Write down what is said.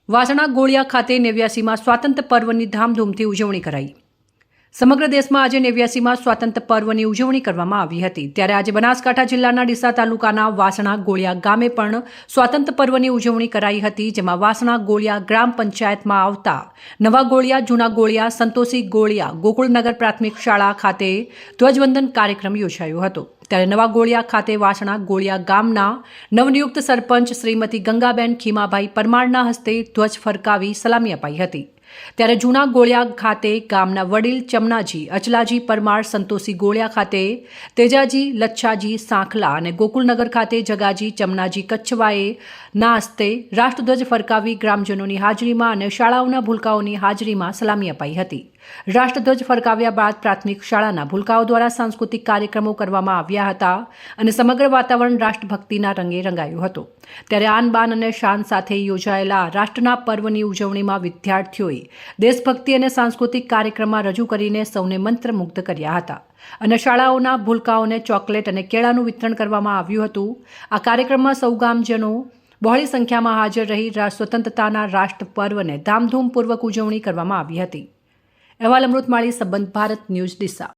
વાસણા ગોળિયા ખાતે 89માં સ્વાતંત્ર્ય પર્વની ધામધૂમથી ઉજવણી કરાઈ। સમગ્ર દેશમાં આજે 89માં સ્વાતંત્ર્ય પર્વની ઉજવણી કરવામાં આવી હતી। ત્યારે આજે બનાસકાંઠા જિલ્લાના ડીસા તાલુકાના વાસણા ગોળિયા ગામે પણ સ્વાતંત્ર્ય પર્વની ઉજવણી કરાઈ હતી, જેમાં વાસણા ગોળિયા ગ્રામ પંચાયતમાં આવતા નવા ગોળિયા, જૂના ગોળિયા, સંતોષી ગોળિયા ગોકુળનગર પ્રાથમિક શાળા ખાતે ધ્વજવંદન કાર્યક્રમ યોજાયો હતો। ત્યારે નવા ગોળિયા ખાતે વાસણા ગોળિયા ગામના નવનિયુક્ત સરપંચ શ્રીમતી ગંગાબેન ખીમાભાઈ પરમારના હસ્તે ધ્વજ ફરકાવી સલામી અપાઈ હતી। ત્યારે જૂના ગોળિયા ખાતે ગામના વડીલ ચમનાજી અચલાજી પરમાર, સંતોષી ગોળિયા ખાતે તેજાજી લચ્છાજી સાંખલા અને ગોકુળનગર ખાતે જગાજી ચમનાજી કચ્છવાએ ના હસ્તે રાષ્ટ્રધ્વજ ફરકાવી ગ્રામજનોની હાજરીમાં અને શાળાઓના ભૂલકાઓની હાજરીમાં સલામી અપાઈ હતી। રાષ્ટ્રધ્વજ ફરકાવ્યા બાદ પ્રાથમિક શાળાના ભૂલકાઓ દ્વારા સાંસ્કૃતિક કાર્યક્રમો કરવામાં આવ્યા હતા અને સમગ્ર વાતાવરણ રાષ્ટ્રભક્તિના રંગે રંગાયું હતું। ત્યારે આન બાન અને શાન સાથે યોજાયેલા રાષ્ટ્રના પર્વની ઉજવણીમાં વિદ્યાર્થીઓએ દેશભક્તિ અને સાંસ્કૃતિક કાર્યક્રમમાં રજૂ કરીને સૌને મંત્રમુગ્ધ કર્યા હતા અને શાળાઓના ભૂલકાઓને ચોકલેટ અને કેળાનું વિતરણ કરવામાં આવ્યું હતું। આ કાર્યક્રમમાં સૌ ગામજનો બહોળી સંખ્યામાં હાજર રહી સ્વતંત્રતાના રાષ્ટ્ર પર્વને ધામધૂમપૂર્વક ઉજવણી કરવામાં આવી હતી। અહેવાલ અમૃત માળી, સંબંધ ભારત ન્યૂઝ, ડીસા।